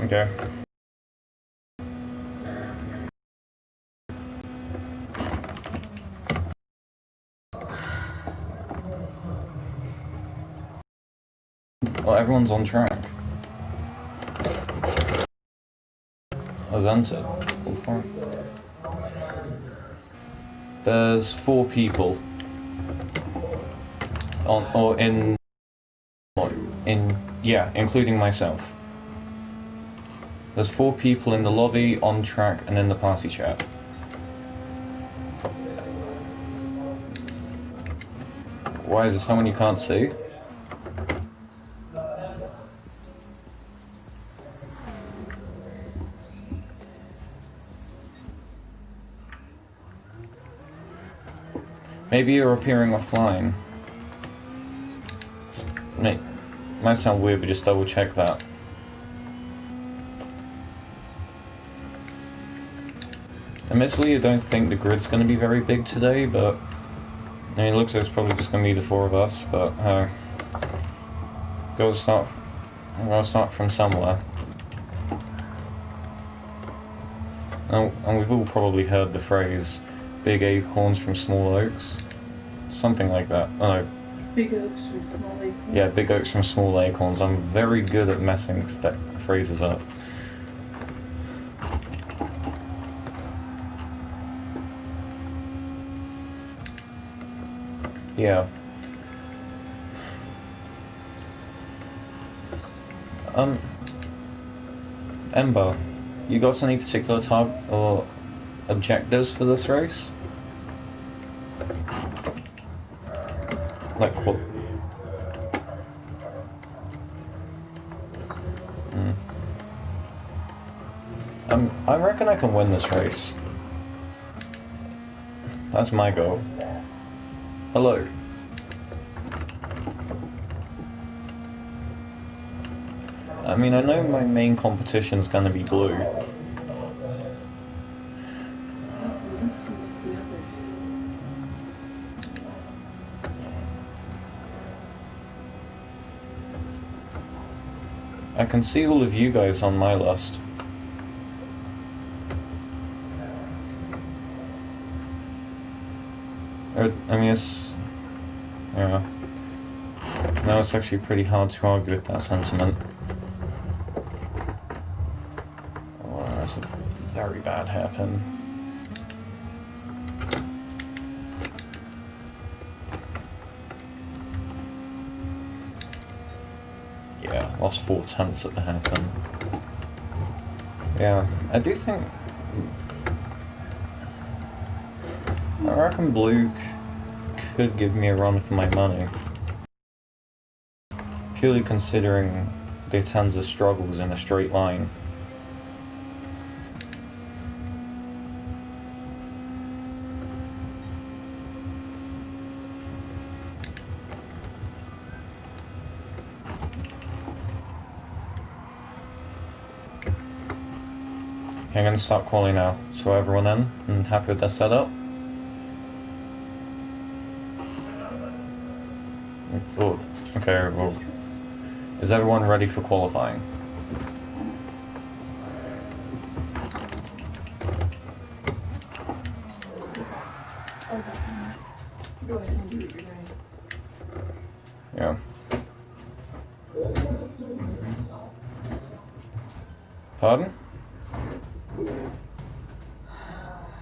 Okay. Well, everyone's on track. Has entered. There's 4 people including myself. There's 4 people in the lobby, on track, and in the party chat. Why is there someone you can't see? Maybe you're appearing offline. Might sound weird, but just double check that. Admittedly, I don't think the grid's going to be very big today, but I mean, it looks like it's probably just going to be the 4 of us. But gotta start from somewhere. And we've all probably heard the phrase "big acorns from small oaks," something like that. Oh no. Big oaks from small acorns. Yeah, big oaks from small acorns. I'm very good at messing phrases up. Yeah. Ember, you got any particular target or objectives for this race? Like what? I reckon I can win this race. That's my goal. Hello. I mean, I know my main competition's gonna be blue. I can see all of you guys on my list. I mean, yeah. No, it's actually pretty hard to argue with that sentiment. Oh, that's a very bad hairpin. Yeah, lost 4/10 at the hairpin. Yeah, I do think... I reckon blue could give me a run for my money. Purely considering the tons of struggles in a straight line. Okay, I'm going to start calling now. So everyone in and happy with their setup? Oh, okay, well, is everyone ready for qualifying? Go ahead and do it, you're right. Yeah. Pardon?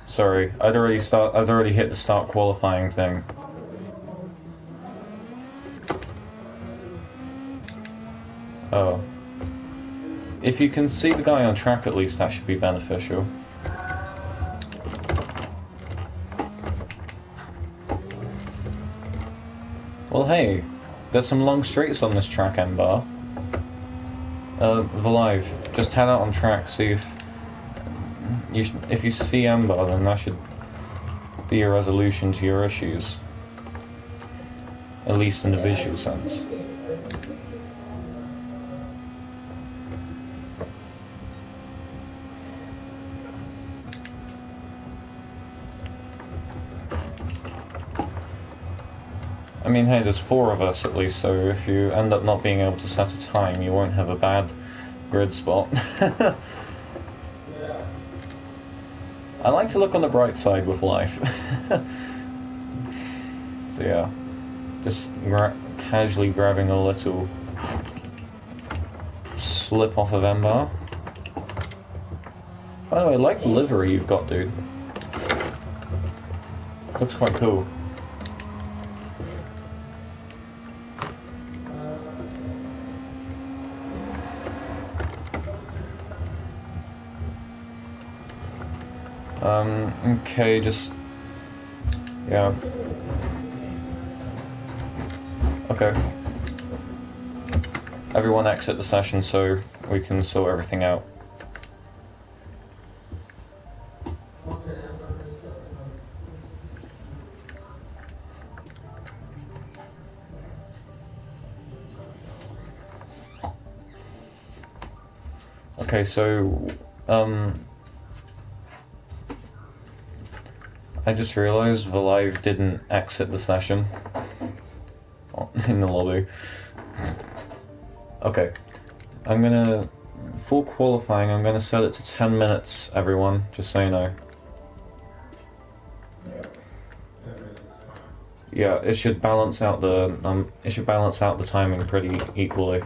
Sorry, I'd already hit the start qualifying thing. Oh. If you can see the guy on track at least, that should be beneficial. Well, hey, there's some long straights on this track, Ember. Valive, just head out on track, see if you see Ember, then that should be a resolution to your issues. At least in the visual sense. I mean, hey, there's 4 of us at least, so if you end up not being able to set a time, you won't have a bad grid spot. I like to look on the bright side with life. So yeah, just casually grabbing a little slip off of Ember. By the way, I like the livery you've got, dude. Looks quite cool. Okay, just... yeah. Okay. Everyone exit the session so we can sort everything out. Okay, so, I just realized Valive didn't exit the session in the lobby. Okay, I'm gonna, for qualifying, I'm gonna set it to 10 minutes, everyone, just so you know. Yeah, it should balance out the timing pretty equally.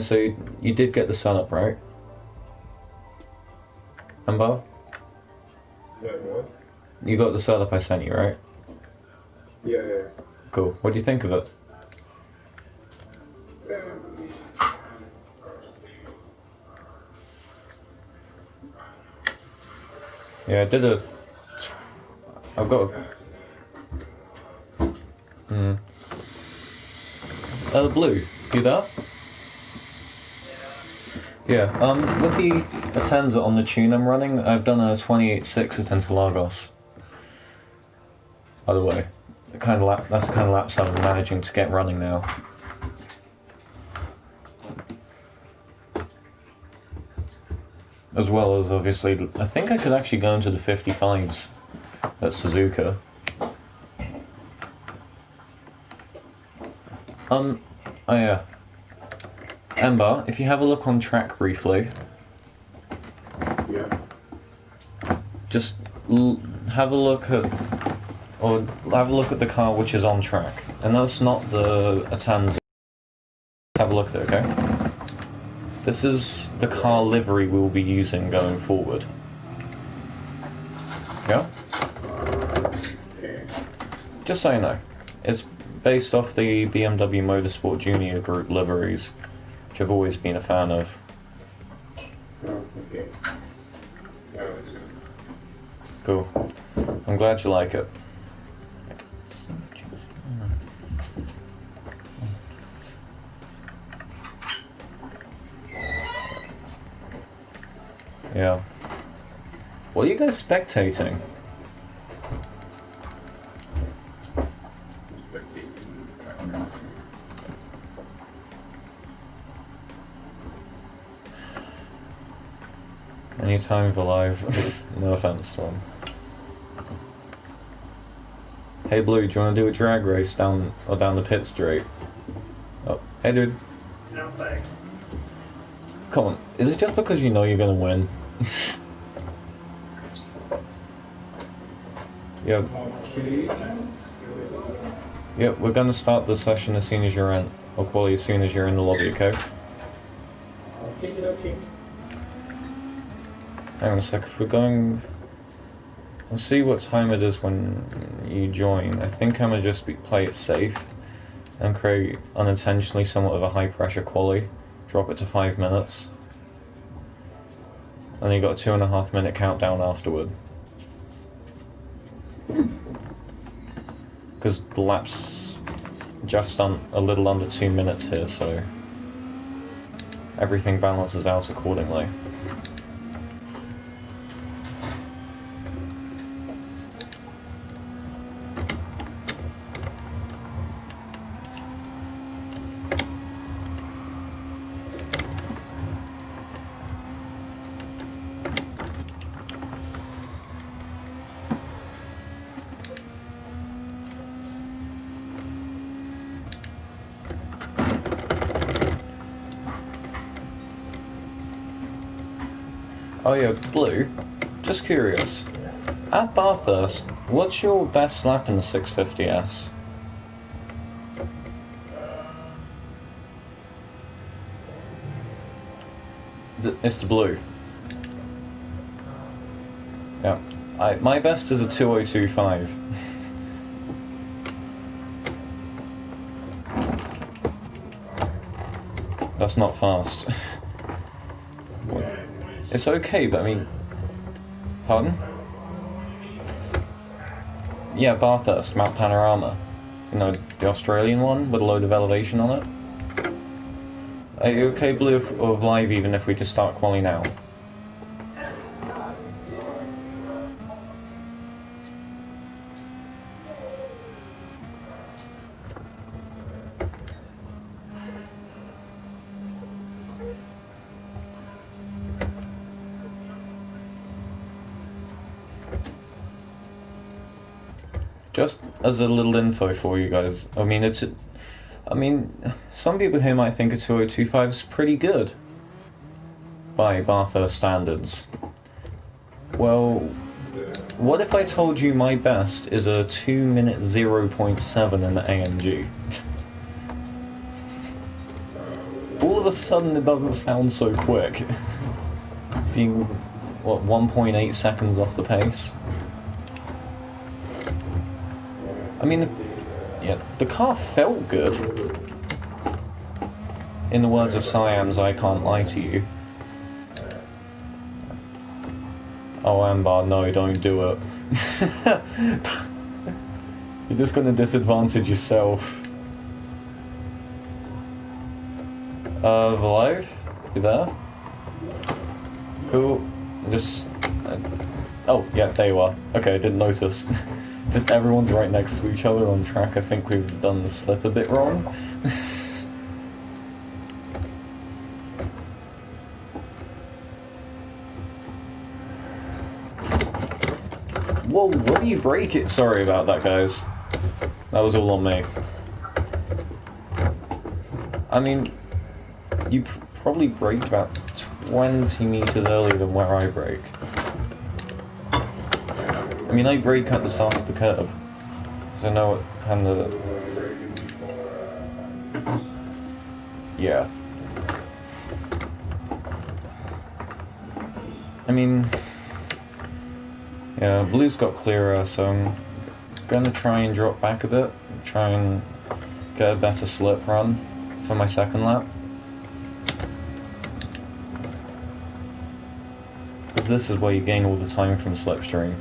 So you did get the setup, right? Ember? Yeah, what? You got the setup I sent you, right? Yeah. Cool. What do you think of it? Yeah, I did a... I've got a... Blue, you there? Yeah, with the Atenza on the tune I'm running, I've done a 28.6 at Interlagos. By the way, that's the kind of laps I'm managing to get running now. As well as, obviously, I think I could actually go into the 55s at Suzuka. Oh yeah. Ember, if you have a look on track briefly. Yeah. Just have a look at the car which is on track. And that's not the Atenza. Have a look at it, okay? This is the car livery we'll be using going forward. Yeah? Just so you know, it's based off the BMW Motorsport Junior Group liveries, which I've always been a fan of. Okay. Cool. I'm glad you like it. Yeah. What are you guys spectating? Anytime for live. No offense to him. Hey Blue, do you want to do a drag race down the pit straight? Oh, hey dude. No thanks. Come on, is it just because you know you're gonna win? Yep. Yep, we're gonna start the session as soon as you're in. Or quality as soon as you're in the lobby, okay? Okay. Hang on a sec, if we're going... Let's see what time it is when you join. I think I'm gonna just play it safe and create unintentionally somewhat of a high pressure quali. Drop it to 5 minutes. And then you got a 2.5 minute countdown afterward. Because the lap's just a little under 2 minutes here, so everything balances out accordingly. Oh yeah, Blue, just curious. At Bathurst, what's your best lap in the 650S? It's the Blue. Yeah. My best is a 2025. That's not fast. It's okay, but I mean... Pardon? Yeah, Bathurst, Mount Panorama. You know, the Australian one with a load of elevation on it. Are you okay, Blue, of live even if we just start quali now? Just as a little info for you guys, I mean, some people here might think a 2025 is pretty good by Bathurst standards. Well, what if I told you my best is a 2 minute 0.7 in the AMG? All of a sudden it doesn't sound so quick. Being, what, 1.8 seconds off the pace? I mean, yeah, the car felt good. In the words of Siams, I can't lie to you. Oh, Ambar, no, don't do it. You're just gonna disadvantage yourself. Alive? You there? Cool. Just... oh, yeah, there you are. Okay, I didn't notice. Just everyone's right next to each other on track. I think we've done the slip a bit wrong. Whoa, what do you break it? Sorry about that, guys. That was all on me. I mean, you probably braked about 20 meters earlier than where I brake. I mean, I brake at the start of the curve, so I know what kind of... yeah. I mean... yeah, Blue's got clearer, so I'm gonna try and drop back a bit, try and get a better slip run for my second lap. Because this is where you gain all the time from slipstream.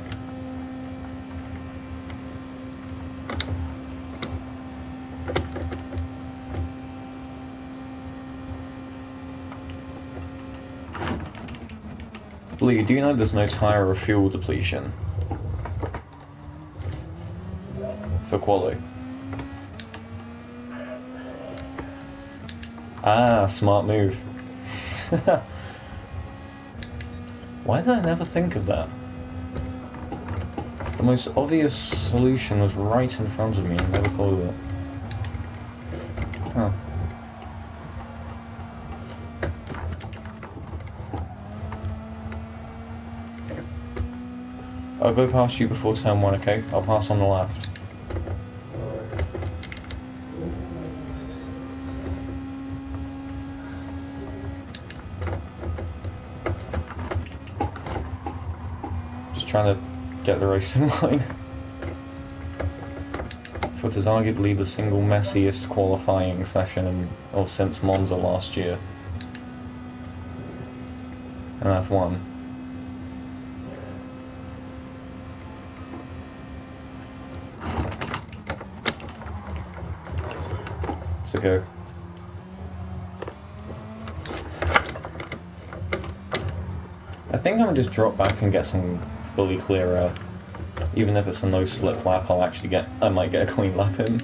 Blue, do you know there's no tyre or fuel depletion for quali? Ah, smart move. Why did I never think of that? The most obvious solution was right in front of me and I never thought of it. Huh. I'll go past you before turn 1, okay? I'll pass on the left. Just trying to get the racing line. For it is arguably the single messiest qualifying session since Monza last year. And F1. It's okay. I think I'm gonna just drop back and get some fully clear air. Even if it's a no slip lap, I might get a clean lap in.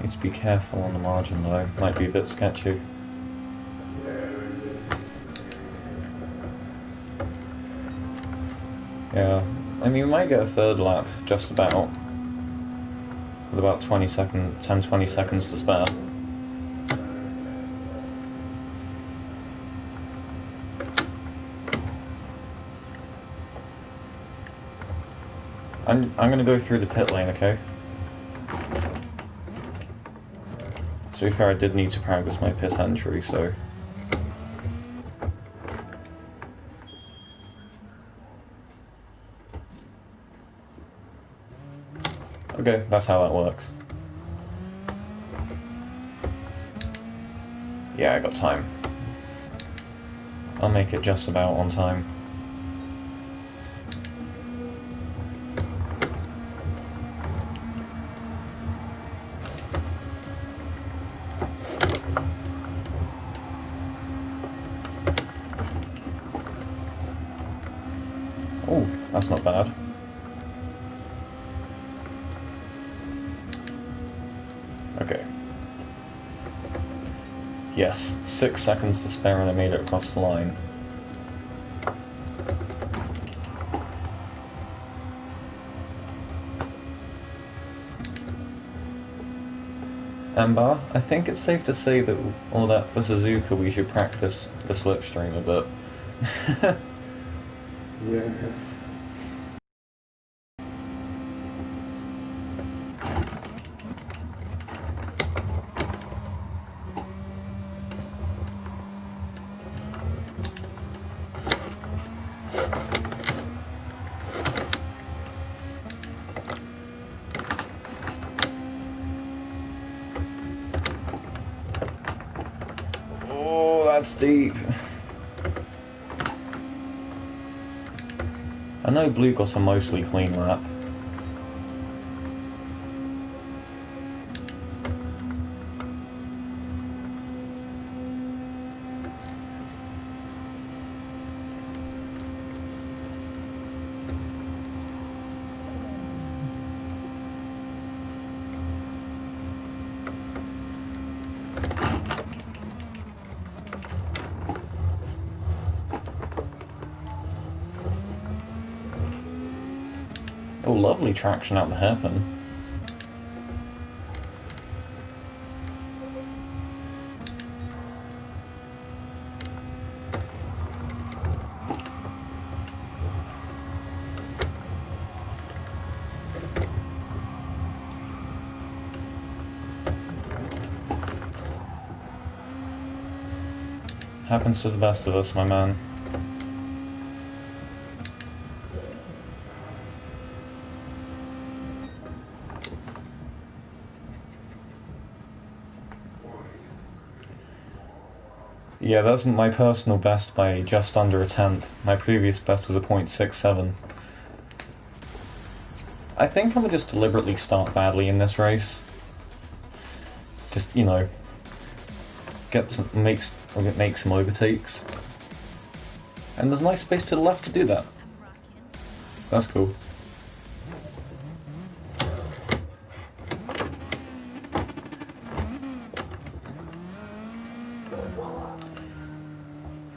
Need to be careful on the margin though, might be a bit sketchy. Yeah. I mean, we might get a third lap, just about. With about 10-20 seconds to spare. I'm gonna go through the pit lane, okay? To be fair, I did need to practice my pit entry, so... Okay, that's how that works. Yeah, I got time. I'll make it just about on time. Oh, that's not bad. Okay. Yes, 6 seconds to spare and I made it across the line. Amber, I think it's safe to say that all that for Suzuka we should practice the slipstream a bit. Yeah. Oh, that's deep. I know Blue got a mostly clean lap. Oh, lovely traction out the hairpin. Happens to the best of us, my man. Yeah, that's my personal best by just under a tenth. My previous best was a .67. I think I'm gonna just deliberately start badly in this race. Just, you know, make some overtakes. And there's nice space to the left to do that. That's cool.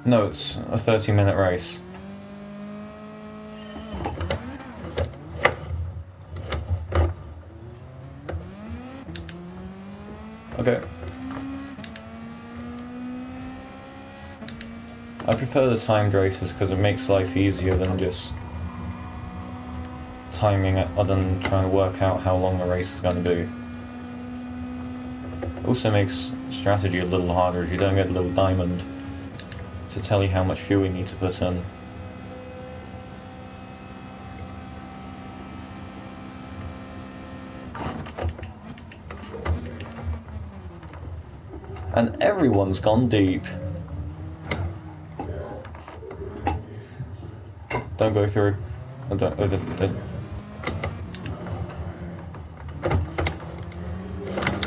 No, it's a 30-minute race. Okay. I prefer the timed races because it makes life easier than just timing it, other than trying to work out how long the race is going to be. It also makes strategy a little harder if you don't get a little diamond to tell you how much fuel you need to put in. And everyone's gone deep. Don't go through.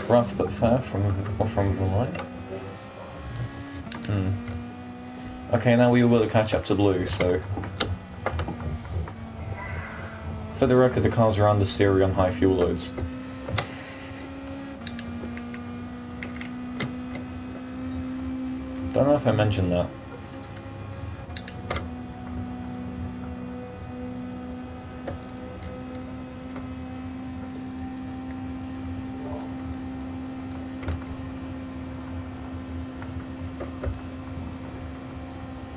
Rough but fair from the line. Okay, now we will catch up to Blue, so... For the record, the cars are understeery on high fuel loads. Don't know if I mentioned that.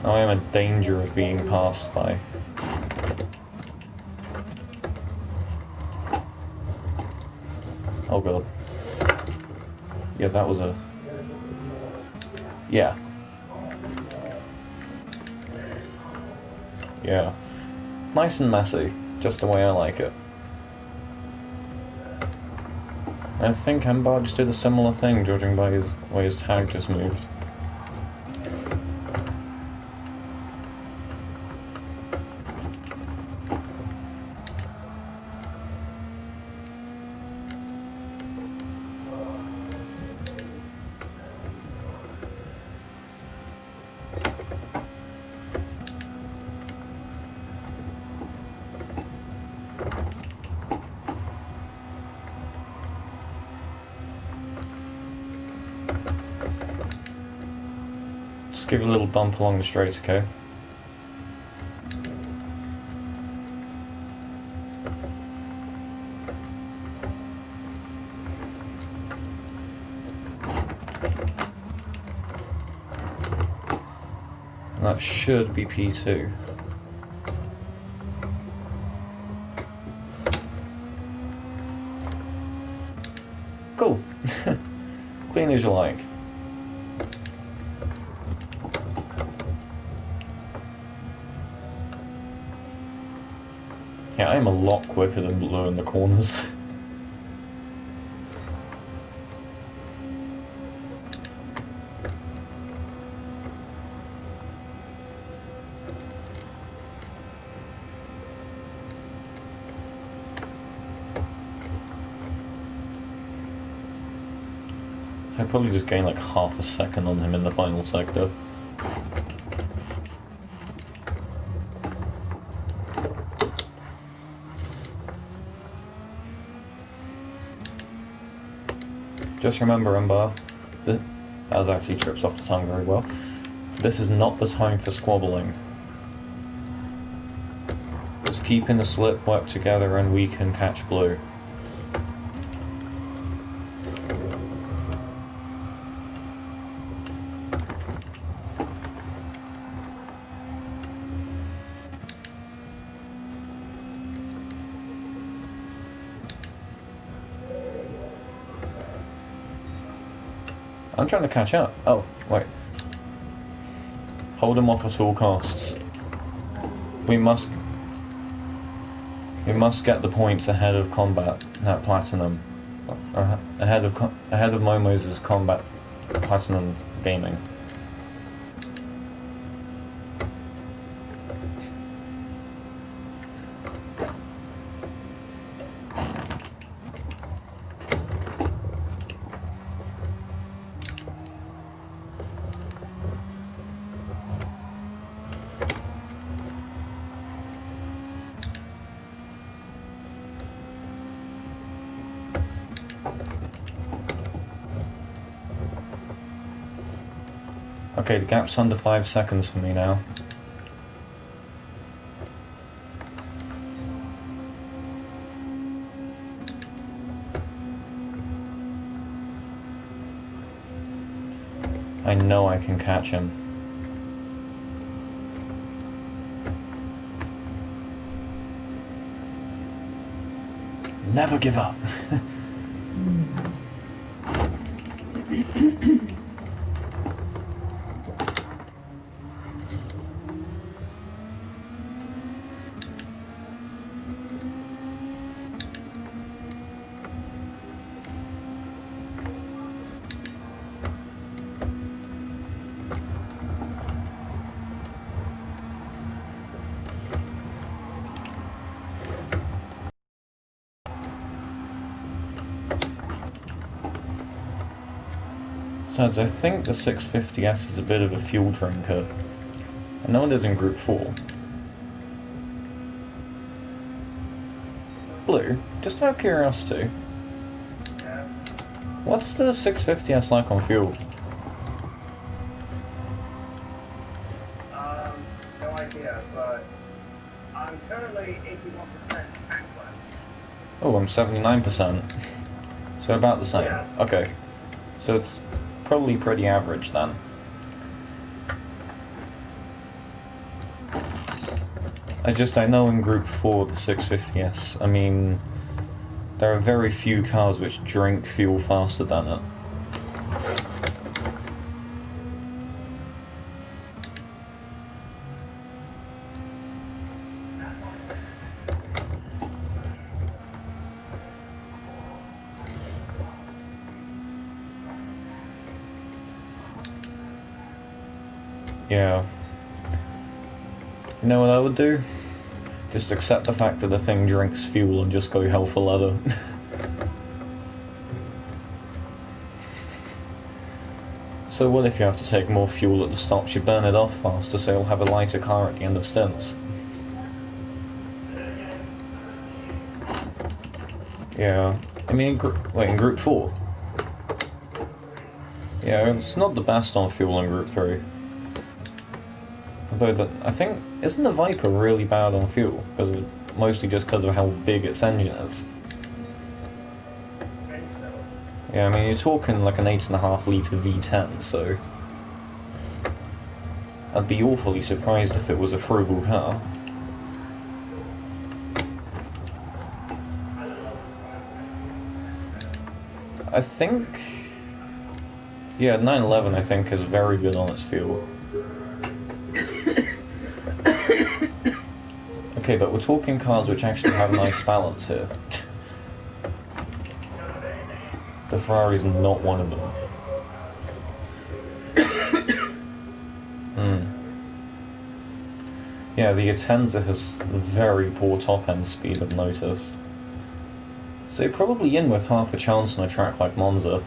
I am in danger of being passed by. Oh god. Yeah, that was a... Yeah. Yeah. Nice and messy, just the way I like it. I think Embar just did a similar thing, judging by his way his tag just moved. Just give it a little bump along the straight, okay? And that should be P2. Cool. Clean as you like. Yeah, I'm a lot quicker than Blue in the corners. I probably just gained like half a second on him in the final sector. Just remember, Embar, that was actually trips off the tongue very well. This is not the time for squabbling. Just keep in the slip, work together, and we can catch Blue. I'm trying to catch up. Oh, wait. Hold him off at all costs. We must get the points ahead of combat at Platinum. Ahead of Momo's combat Platinum gaming. Okay, the gap's under 5 seconds for me now. I know I can catch him. Never give up. Besides, I think the 650S is a bit of a fuel drinker. I know it is in Group 4. Blue, just out of curiosity, Yeah. what's the 650S like on fuel? No idea, but I'm currently 81% tank left. Oh, I'm 79%. So about the same. Yeah. Okay. So it's probably pretty average then. I know in Group 4 the 650S, I mean, There are very few cars which drink fuel faster than it. Yeah. You know what I would do? Just accept the fact that the thing drinks fuel and just go hell for leather. So what if you have to take more fuel at the stops? You burn it off faster, so you'll have a lighter car at the end of stints. Yeah. I mean, in Group 4? Yeah, it's not the best on fuel in Group 3. Although, I think, isn't the Viper really bad on fuel? Mostly just because of how big its engine is. Yeah, I mean, you're talking like an 8.5 litre V10, so I'd be awfully surprised if it was a frugal car. I think, yeah, 911 I think is very good on its fuel. Okay, but we're talking cars which actually have a nice balance here. The Ferrari's not one of them. Yeah, the Atenza has very poor top-end speed, I've noticed. So you're probably in with half a chance on a track like Monza.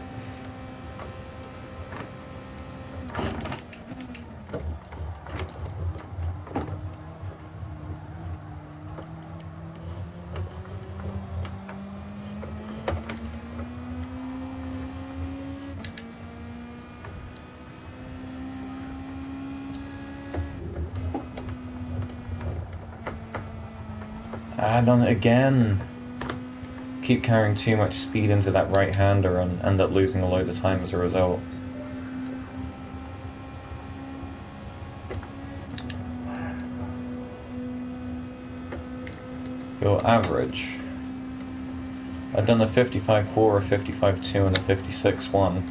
Done it again. Keep carrying too much speed into that right-hander and end up losing a load of time as a result. Your average. I've done a 55.4, a 55.2 and a 56.1.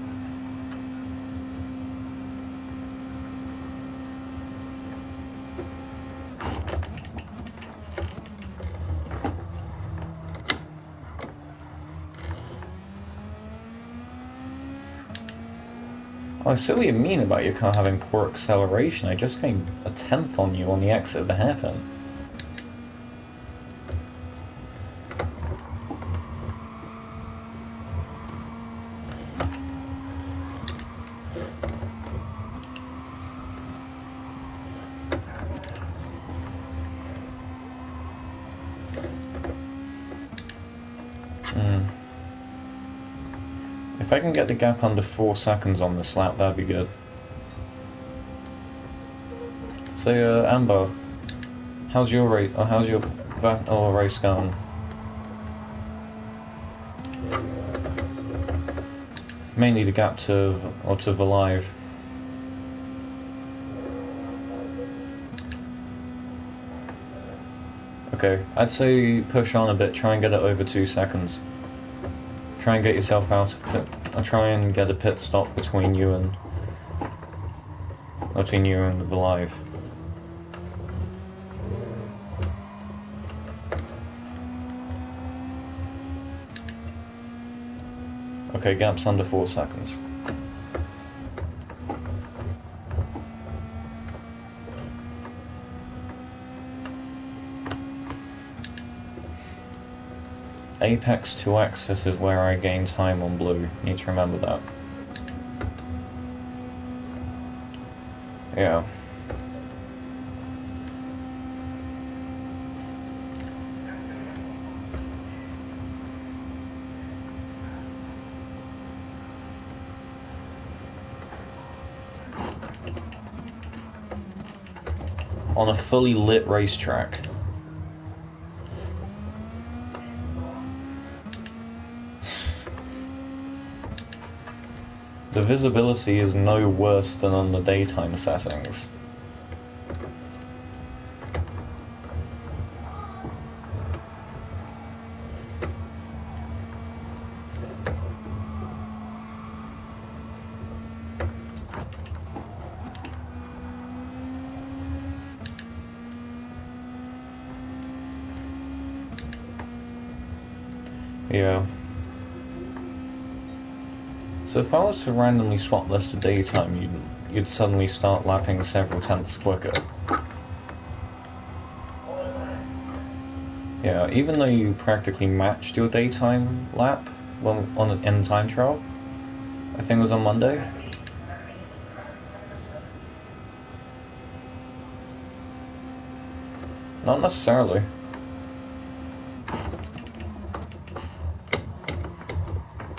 I see what you mean about your car having poor acceleration. I just gained a 10th on you on the exit of the hairpin. If I can get the gap under 4 seconds on this lap, that'd be good. So, Amber, how's your race? How's your race going? Mainly the gap to the live. Okay, I'd say push on a bit. Try and get it over 2 seconds. Try and get yourself out of pit. I'll try and get a pit stop between you and the live. Okay, gap's under 4 seconds. Apex to axis is where I gain time on blue. You need to remember that. Yeah. On a fully lit racetrack. The visibility is no worse than on the daytime settings. Yeah. So if I was to randomly swap this to daytime, you'd suddenly start lapping several tenths quicker. Yeah, even though you practically matched your daytime lap in time trial, I think it was on Monday. Not necessarily.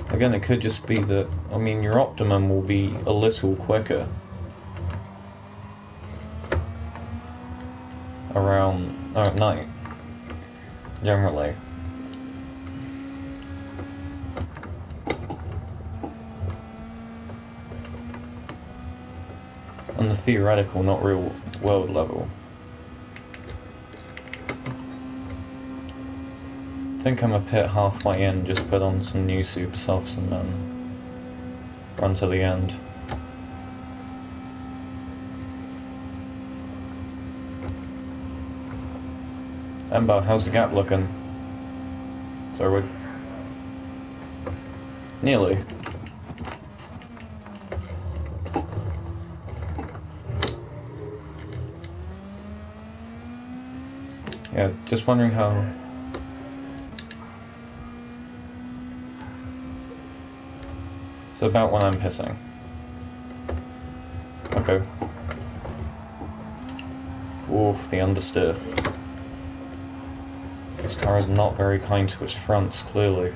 Again, it could just be that, I mean, your optimum will be a little quicker at night, generally. On the theoretical, not real world level. I think I'm a pit halfway in, just put on some new super softs and then run to the end. Ember, how's the gap looking? Sorry, nearly. Yeah, just wondering how. It's about when I'm pissing. Okay. Oof, the understeer. This car is not very kind to its fronts, clearly.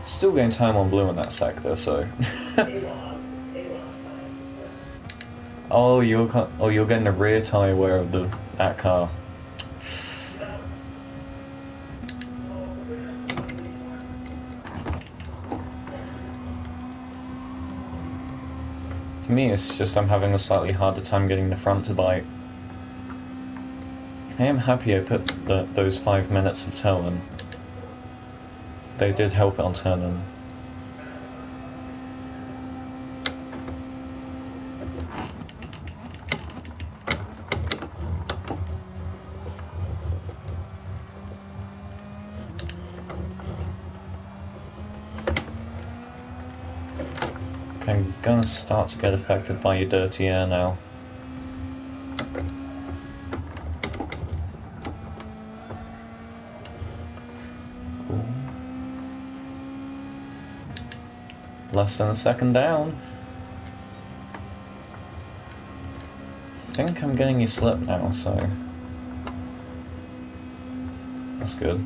Still getting time on blue in that sector, so. Oh, you're getting the rear tyre wear of that car. For me, it's just I'm having a slightly harder time getting the front to bite. I am happy I put those 5 minutes of toe in. They did help it on turn-in. I'm gonna start to get affected by your dirty air now. Ooh. Less than a second down. I think I'm getting you slip now, so that's good.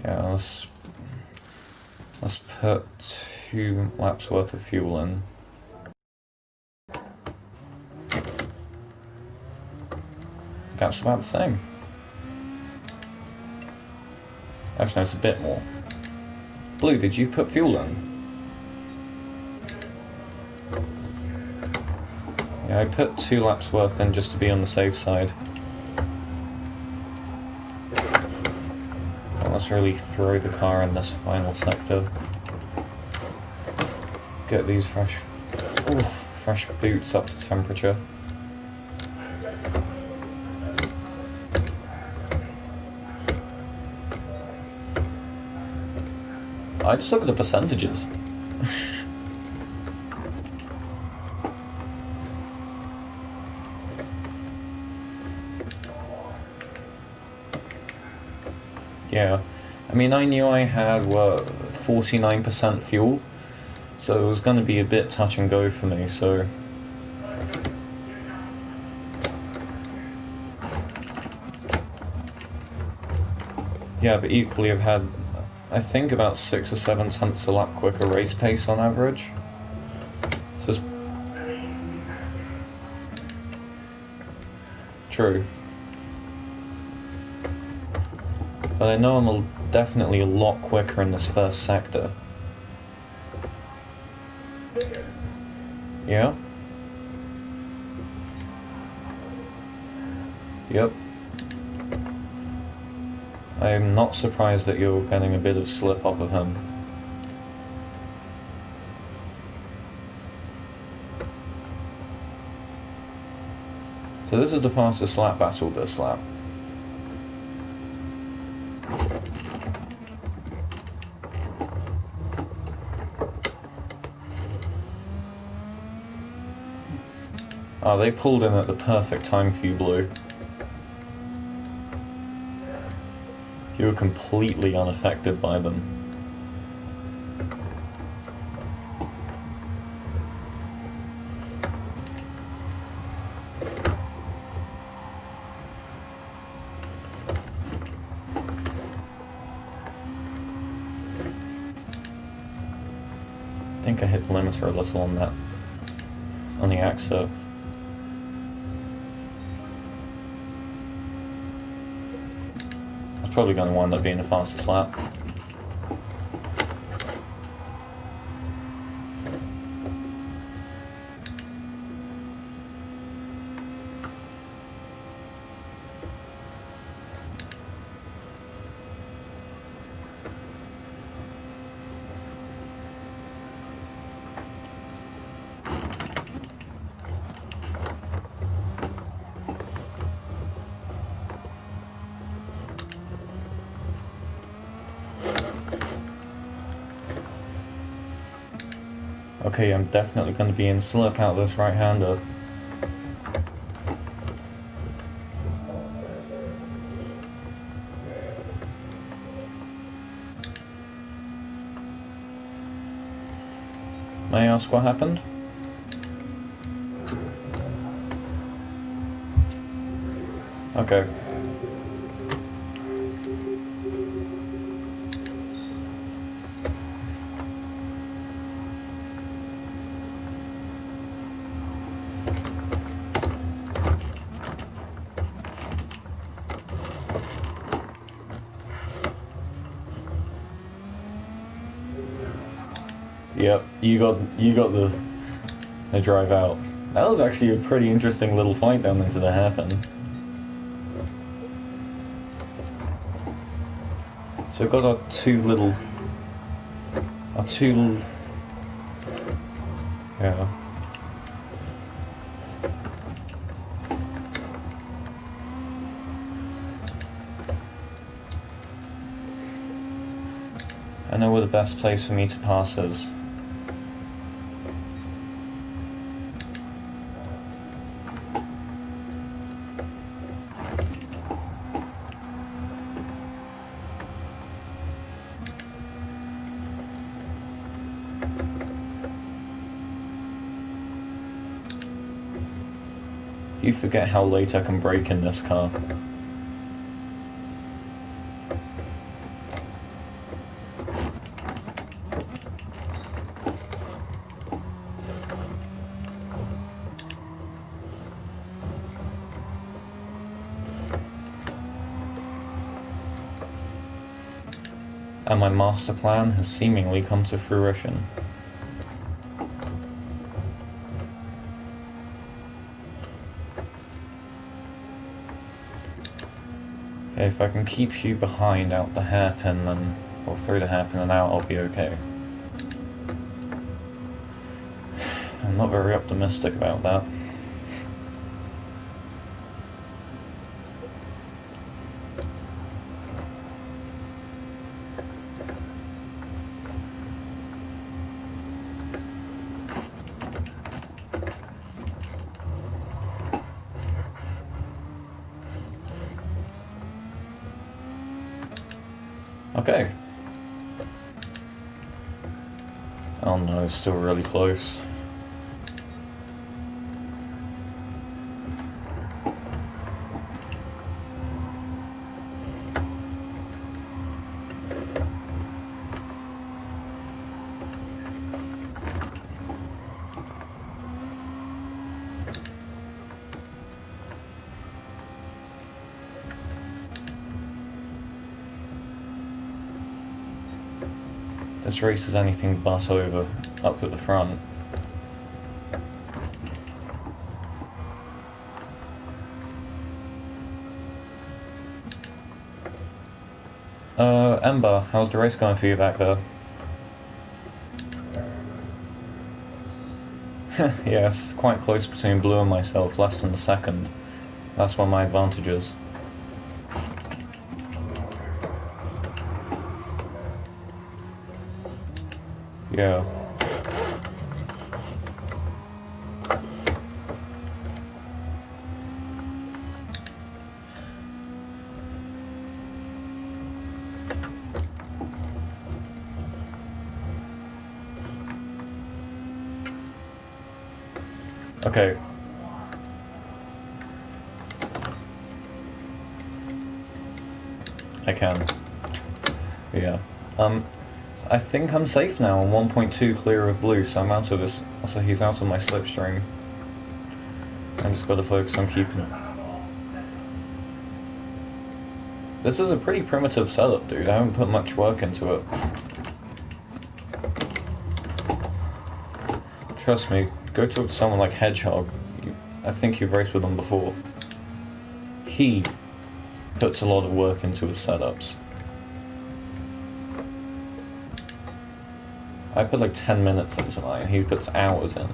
Yeah, let's put 2 laps worth of fuel in. Gap's about the same. Actually, no, it's a bit more. Blue, did you put fuel in? Yeah, I put 2 laps worth in just to be on the safe side. Let's really throw the car in this final sector. Get these fresh boots up to temperature. I just look at the percentages. Yeah, I mean, I knew I had 49% fuel, so it was going to be a bit touch and go for me. So yeah, but equally I've had, I think, about 6 or 7 tenths a lap quicker race pace on average. So it's true. But I know I'm definitely a lot quicker in this first sector. Yeah? Yep. I am not surprised that you're getting a bit of slip off of him. So this is the fastest lap battle this lap. Oh, they pulled in at the perfect time for you, Blue. You were completely unaffected by them. I think I hit the limiter a little on that, on the exit. It's probably going to wind up being the fastest lap. Okay, I'm definitely going to be in slip out of this right-hander. May I ask what happened? Okay. Yep, you got the drive out. That was actually a pretty interesting little fight down into the hairpin. So we've got our two, yeah. I know where the best place for me to pass is. You forget how late I can brake in this car. And my master plan has seemingly come to fruition. Okay, if I can keep you behind out the hairpin, then, or through the hairpin and out, I'll be okay. I'm not very optimistic about that. Okay. Oh no, it's still really close. This race is anything but over, up at the front. Ember, how's the race going for you back there? Yes, quite close between Blue and myself, less than a second. That's one of my advantages. Yeah. Okay. I can. Yeah. I think I'm safe now. I'm 1.2 clear of Blue, so I'm out of this. Also, he's out of my slipstream. I just gotta focus on keeping it. This is a pretty primitive setup, dude. I haven't put much work into it. Trust me, go talk to someone like Hedgehog. I think you've raced with him before. He puts a lot of work into his setups. I put like 10 minutes into mine, he puts hours in.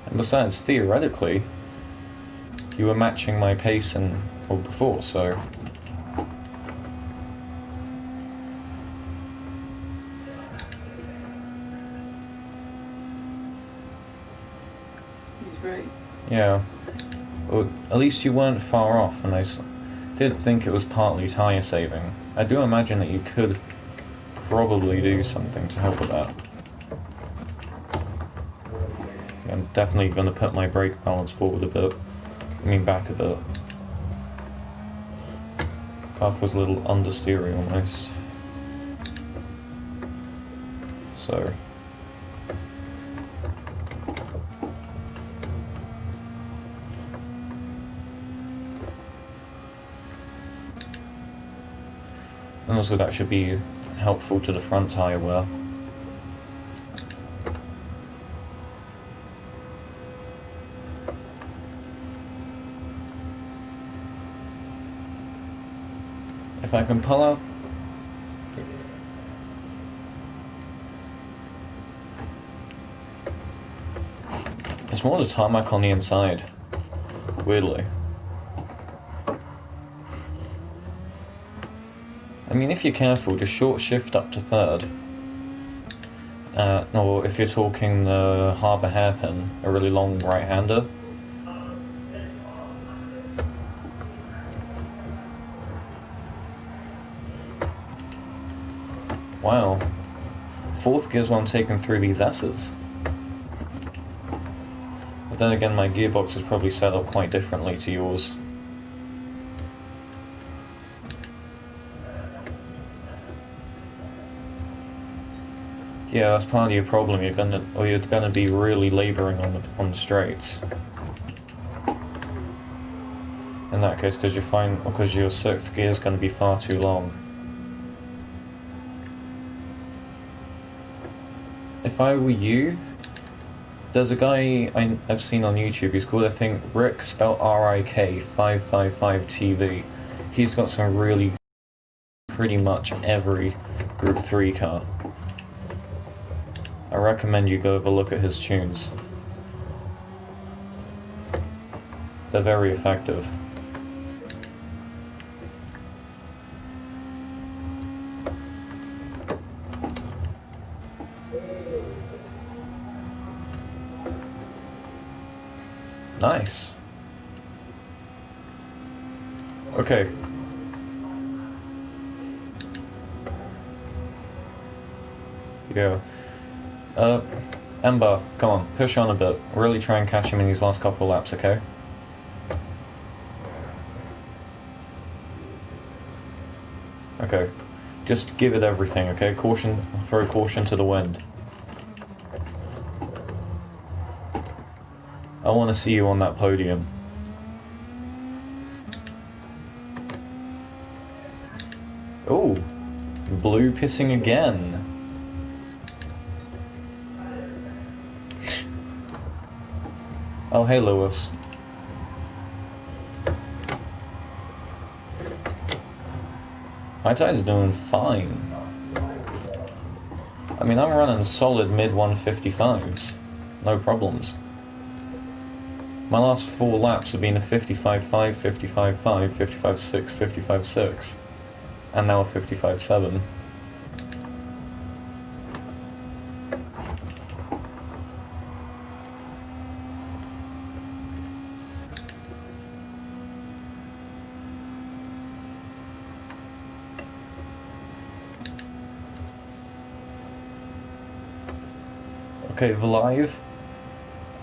And besides, theoretically, you were matching my pace before, so... He's right. Yeah. Well, at least you weren't far off, and I did think it was partly tyre saving. I do imagine that you could probably do something to help with that. I'm definitely going to put my brake balance forward a bit. I mean back a bit. Path was a little understeery almost. So... And also that should be helpful to the front tyre wear. If I can pull out... It's more the tarmac on the inside, weirdly. I mean, if you're careful, just short shift up to third. Or if you're talking the harbour hairpin, a really long right-hander. Wow. Fourth gear's what I'm taking through these S's. But then again, my gearbox is probably set up quite differently to yours. Yeah, that's part of your problem. You're gonna be really labouring on the straights. In that case, because your sixth gear is gonna be far too long. If I were you, there's a guy I've seen on YouTube. He's called, I think, Rick, spelled R-I-K 555 TV. He's got some really pretty much every Group 3 car. I recommend you go have a look at his tunes. They're very effective. Nice. Okay. Yeah. Ember, come on, push on a bit. Really try and catch him in these last couple of laps, okay? Okay. Just give it everything, okay? Caution, throw caution to the wind. I want to see you on that podium. Oh, blue pissing again. Oh, hey, Lewis. My tire's doing fine. I mean, I'm running solid mid 155s. No problems. My last 4 laps have been a 55.5, 55.5, 55.6, 55.6. And now a 55.7. Okay, Valive,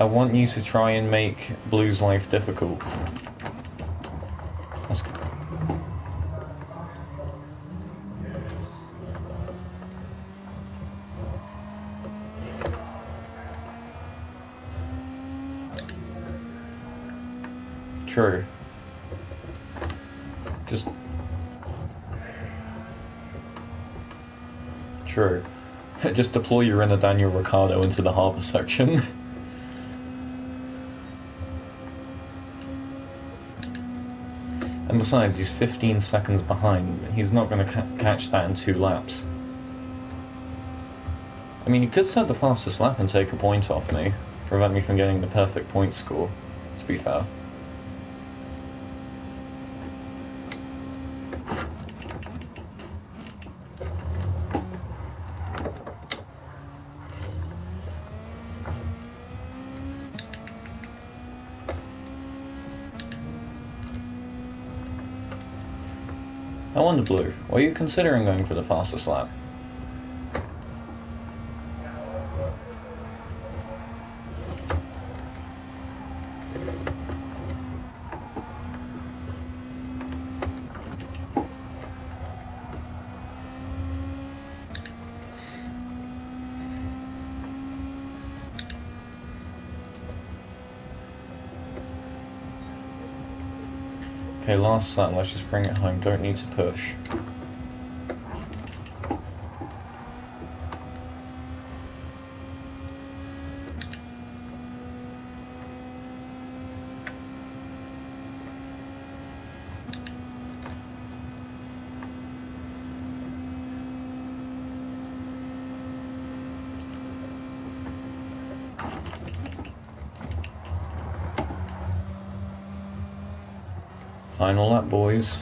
I want you to try and make Blue's life difficult. That's... True. Just... True. Just deploy your inner Daniel Ricciardo into the harbour section. And besides, he's 15 seconds behind. He's not going to catch that in 2 laps. I mean, you could set the fastest lap and take a point off me. Prevent me from getting the perfect point score, to be fair. I wonder, Blue, were you considering going for the fastest lap? Okay, last lap, let's just bring it home, don't need to push. Final lap, boys.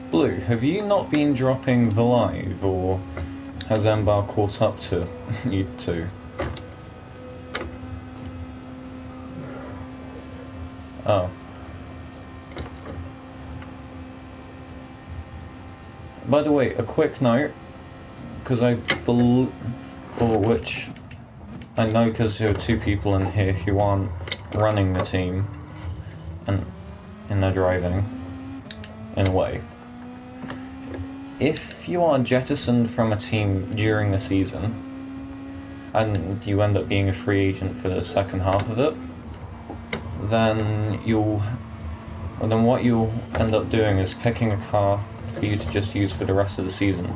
Blue, have you not been dropping the live, or has Embar caught up to you two? Oh. By the way, a quick note, because I believe, or which I know because there are 2 people in here who aren't running the team, and they're driving, in a way. If you are jettisoned from a team during the season, and you end up being a free agent for the second half of it, then what you'll end up doing is picking a car for you to just use for the rest of the season.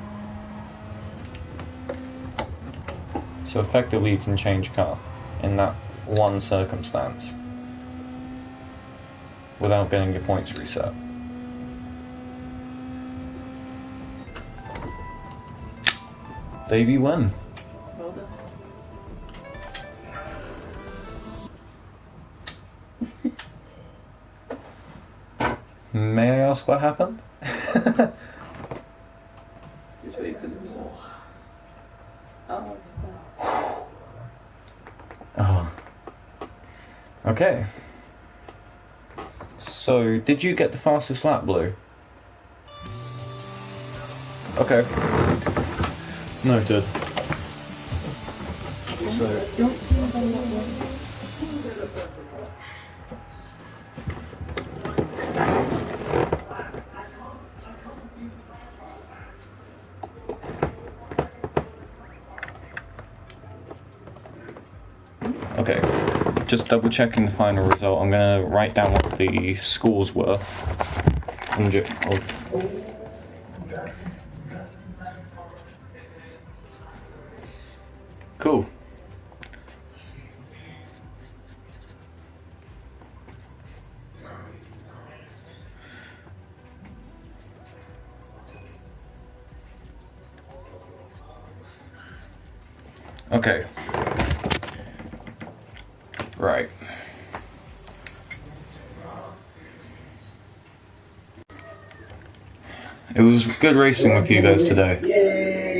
So effectively you can change car in that one circumstance without getting your points reset. Davey win. Well done. May I ask what happened? Just wait for the result. Oh, it's fine. Oh. Okay. So, did you get the fastest lap, Blue? Okay. Noted. So, Don't feel about that one. just double checking the final result. I'm gonna write down what the scores were. Cool. Okay. Right. It was good racing with you guys today.